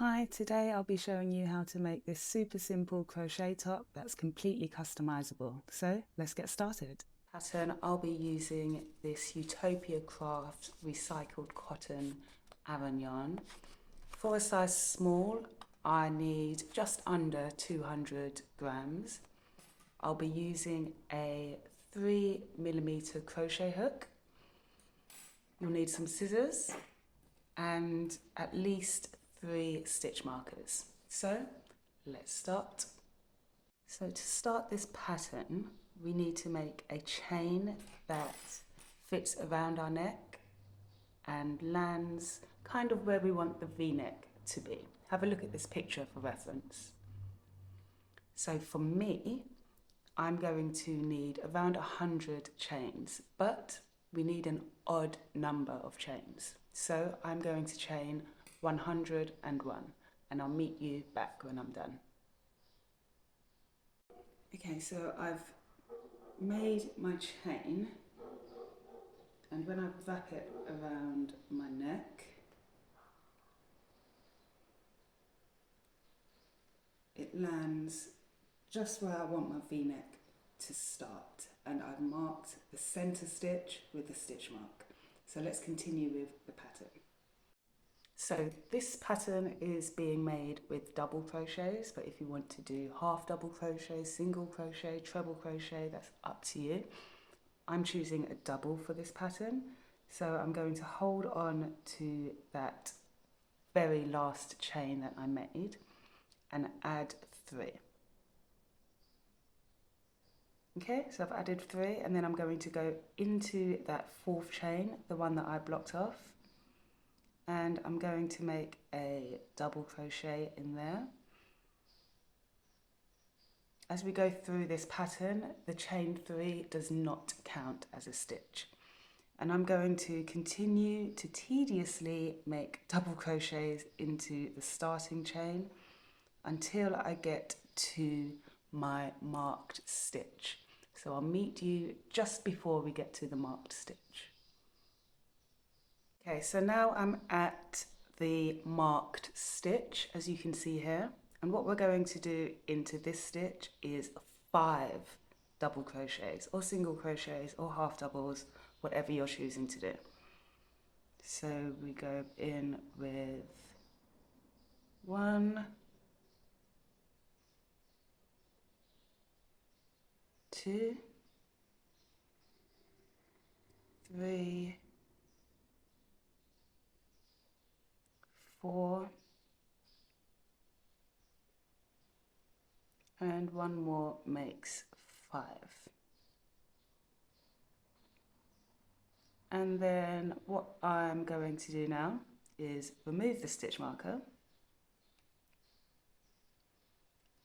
Hi, today I'll be showing you how to make this super simple crochet top that's completely customizable. So let's get started. Pattern, I'll be using this Utopia Craft recycled cotton Aran yarn. For a size small, I need just under 200 grams. I'll be using a 3mm crochet hook. You'll need some scissors and at least 3 stitch markers. So let's start. So to start this pattern, we need to make a chain that fits around our neck and lands kind of where we want the V-neck to be. Have a look at this picture for reference. So for me, I'm going to need around 100 chains, but we need an odd number of chains. So I'm going to chain 101, and I'll meet you back when I'm done. Okay, so I've made my chain, and when I wrap it around my neck, it lands just where I want my V-neck to start, and I've marked the center stitch with the stitch mark. So let's continue with the pattern. So this pattern is being made with double crochets, but if you want to do half double crochet, single crochet, treble crochet, that's up to you. I'm choosing a double for this pattern, so I'm going to hold on to that very last chain that I made and add 3. Okay, so I've added 3, and then I'm going to go into that 4th chain, the one that I blocked off, and I'm going to make a double crochet in there. As we go through this pattern, the chain 3 does not count as a stitch. And I'm going to continue to tediously make double crochets into the starting chain until I get to my marked stitch. So I'll meet you just before we get to the marked stitch. Okay, so now I'm at the marked stitch, as you can see here. And what we're going to do into this stitch is 5 double crochets or single crochets or half doubles, whatever you're choosing to do. So we go in with 1, 2, 3, 4, and 1 more makes 5. And then what I'm going to do now is remove the stitch marker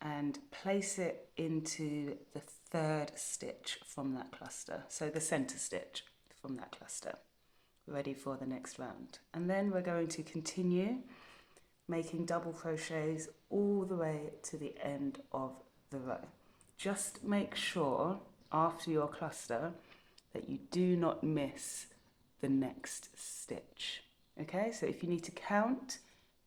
and place it into the 3rd stitch from that cluster. So the center stitch from that cluster, ready for the next round. And then we're going to continue making double crochets all the way to the end of the row. Just make sure after your cluster that you do not miss the next stitch. Okay, so if you need to count,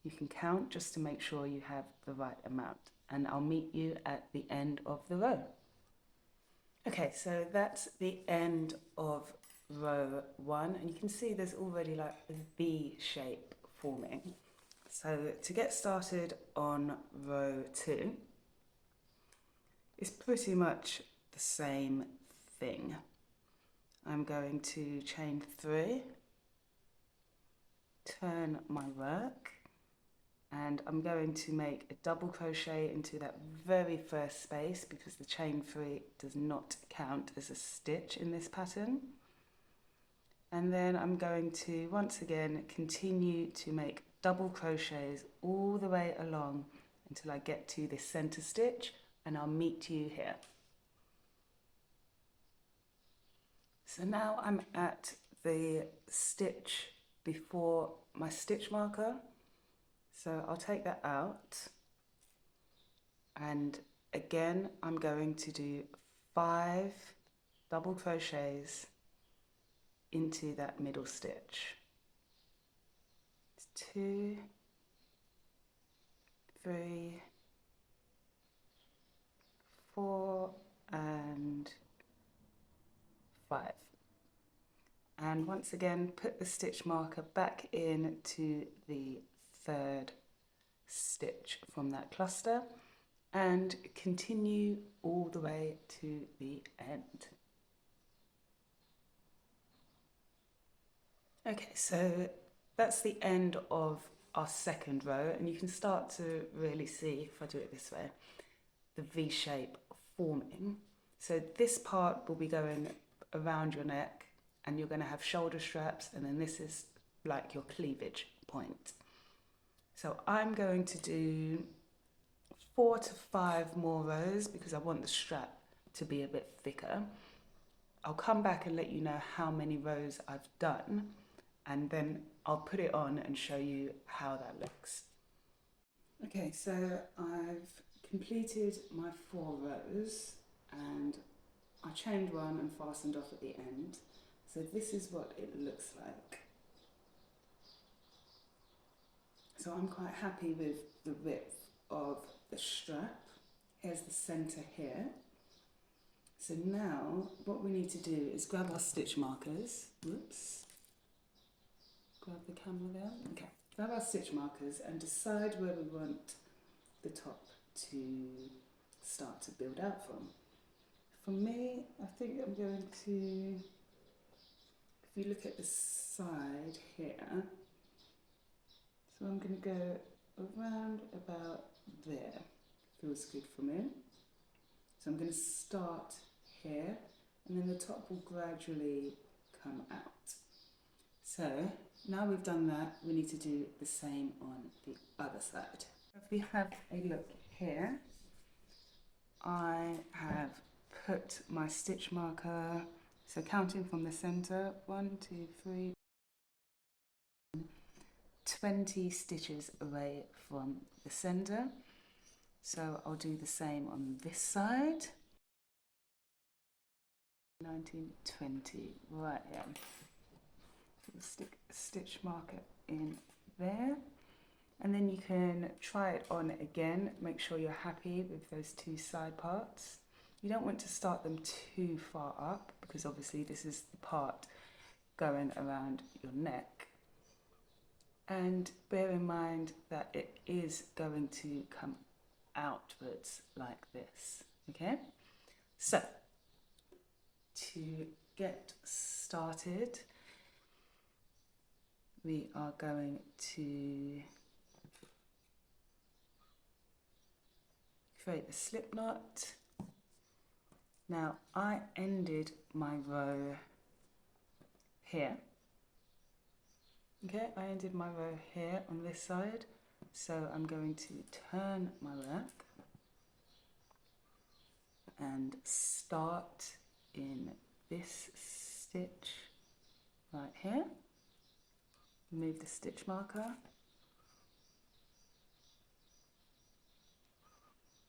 you can count just to make sure you have the right amount. And I'll meet you at the end of the row. Okay, so that's the end of row 1, and you can see there's already like a V shape forming. So to get started on row 2, it's pretty much the same thing. I'm going to chain 3, turn my work, and I'm going to make a double crochet into that very first space because the chain 3 does not count as a stitch in this pattern. And then I'm going to once again continue to make double crochets all the way along until I get to this center stitch, and I'll meet you here. So now I'm at the stitch before my stitch marker. So I'll take that out, and again I'm going to do 5 double crochets into that middle stitch. 2, 3, 4 and 5. And once again, put the stitch marker back into the third stitch from that cluster and continue all the way to the end. Okay, so that's the end of our second row, and you can start to really see, if I do it this way, the V shape forming. So this part will be going around your neck, and you're going to have shoulder straps, and then this is like your cleavage point. So I'm going to do 4 to 5 more rows because I want the strap to be a bit thicker. I'll come back and let you know how many rows I've done, and then I'll put it on and show you how that looks. Okay, so I've completed my 4 rows and I chained one and fastened off at the end. So this is what it looks like. So I'm quite happy with the width of the strap. Here's the center here. So now what we need to do is grab our stitch markers. Whoops. Grab the camera there. Okay. Grab our stitch markers and decide where we want the top to start to build out from. For me, I think I'm going to, if you look at the side here, so I'm going to go around about there. Feels good for me. So I'm going to start here, and then the top will gradually come out. So now we've done that, we need to do the same on the other side. If we have a look here, I have put my stitch marker, so counting from the center, 1, 2, 3, 20 stitches away from the center. So I'll do the same on this side. 19, 20, right here. Stick a stitch marker in there, and then you can try it on again. Make sure you're happy with those 2 side parts. You don't want to start them too far up because obviously this is the part going around your neck. And bear in mind that it is going to come outwards like this, okay? So, to get started, we are going to create a slip knot. Now I ended my row here. Okay, I ended my row here on this side. So I'm going to turn my work and start in this stitch right here. Remove the stitch marker.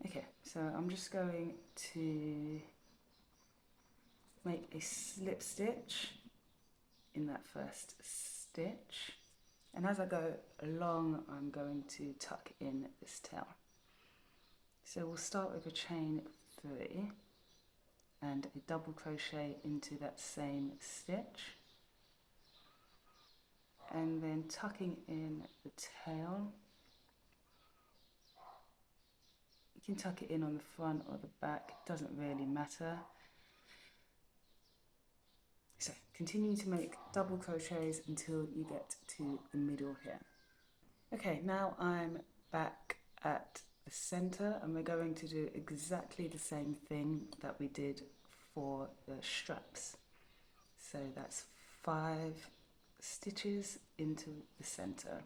Okay, so I'm just going to make a slip stitch in that first stitch, and as I go along I'm going to tuck in this tail. So we'll start with a chain 3 and a double crochet into that same stitch, and then tucking in the tail. You can tuck it in on the front or the back, it doesn't really matter. So continue to make double crochets until you get to the middle here. Okay, now I'm back at the center and we're going to do exactly the same thing that we did for the straps. So that's 5 stitches into the center.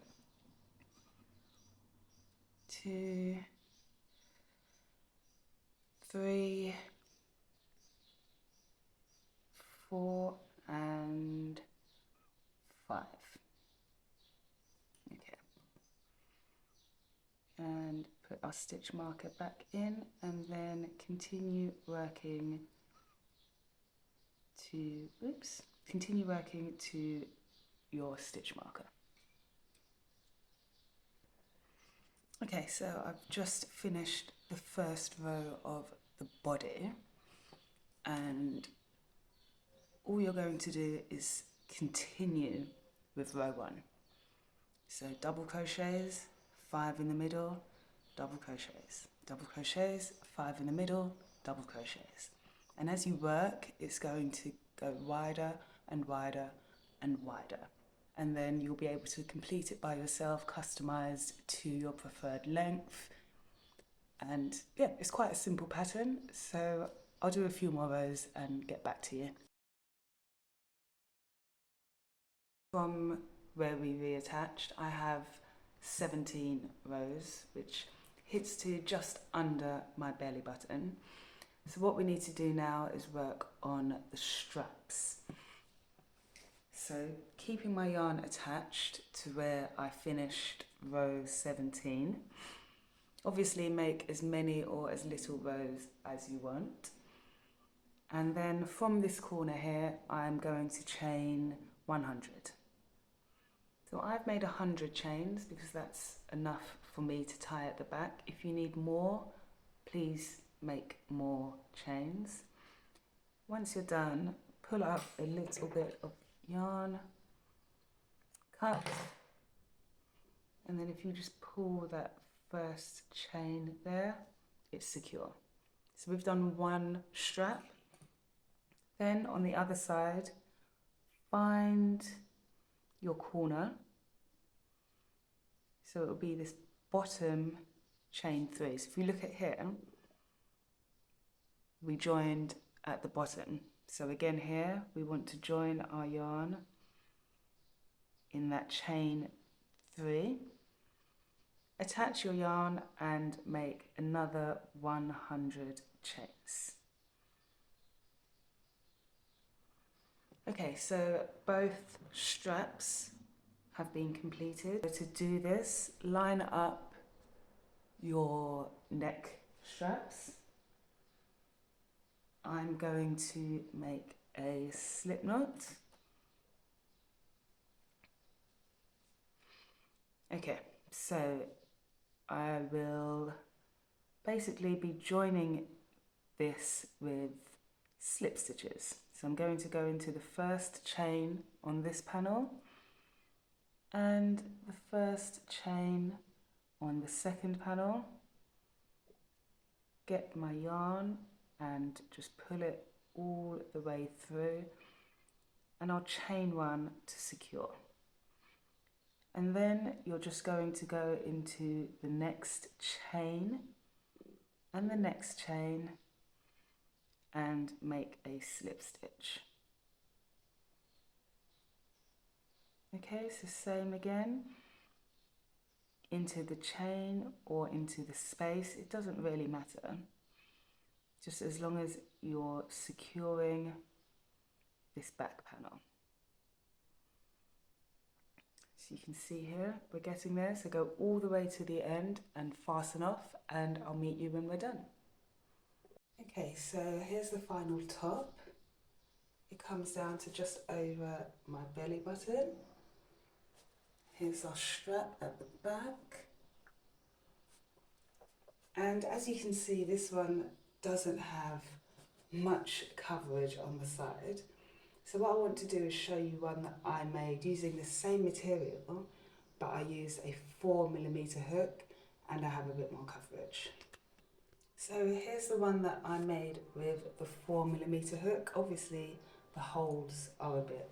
2, 3, 4 and 5. Okay. And put our stitch marker back in and then continue working to, continue working to your stitch marker. Okay, so I've just finished the first row of the body, and all you're going to do is continue with row 1. So double crochets, 5 in the middle, double crochets, 5 in the middle, double crochets. And as you work, it's going to go wider and wider and wider. And then you'll be able to complete it by yourself, customized to your preferred length. And yeah, it's quite a simple pattern. So I'll do a few more rows and get back to you. From where we reattached, I have 17 rows, which hits to just under my belly button. So what we need to do now is work on the straps. So keeping my yarn attached to where I finished row 17. Obviously make as many or as little rows as you want. And then from this corner here, I'm going to chain 100. So I've made 100 chains because that's enough for me to tie at the back. If you need more, please make more chains. Once you're done, pull up a little bit of yarn, cut, and then if you just pull that first chain there, it's secure. So we've done one strap. Then on the other side, find your corner. So it'll be this bottom chain 3. So if you look at here, we joined at the bottom. So again here, we want to join our yarn in that chain 3. Attach your yarn and make another 100 chains. Okay, so both straps have been completed. So to do this, line up your neck straps. I'm going to make a slip knot. Okay, so I will basically be joining this with slip stitches. So I'm going to go into the first chain on this panel and the first chain on the second panel. Get my yarn and just pull it all the way through, and I'll chain 1 to secure. And then you're just going to go into the next chain and the next chain and make a slip stitch. Okay, so same again, into the chain or into the space, it doesn't really matter, just as long as you're securing this back panel. So you can see here, we're getting there, so go all the way to the end and fasten off, and I'll meet you when we're done. Okay, so here's the final top. It comes down to just over my belly button. Here's our strap at the back. And as you can see, this one doesn't have much coverage on the side. So what I want to do is show you one that I made using the same material, but I used a 4mm hook and I have a bit more coverage. So here's the one that I made with the 4mm hook. Obviously the holes are a bit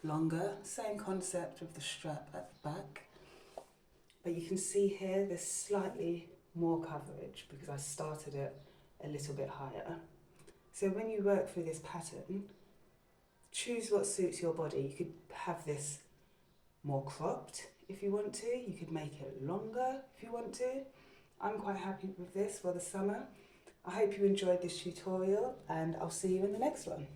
longer, same concept with the strap at the back. But you can see here there's slightly more coverage because I started it a little bit higher. So when you work through this pattern, choose what suits your body. You could have this more cropped if you want to. You could make it longer if you want to. I'm quite happy with this for the summer. I hope you enjoyed this tutorial and I'll see you in the next one.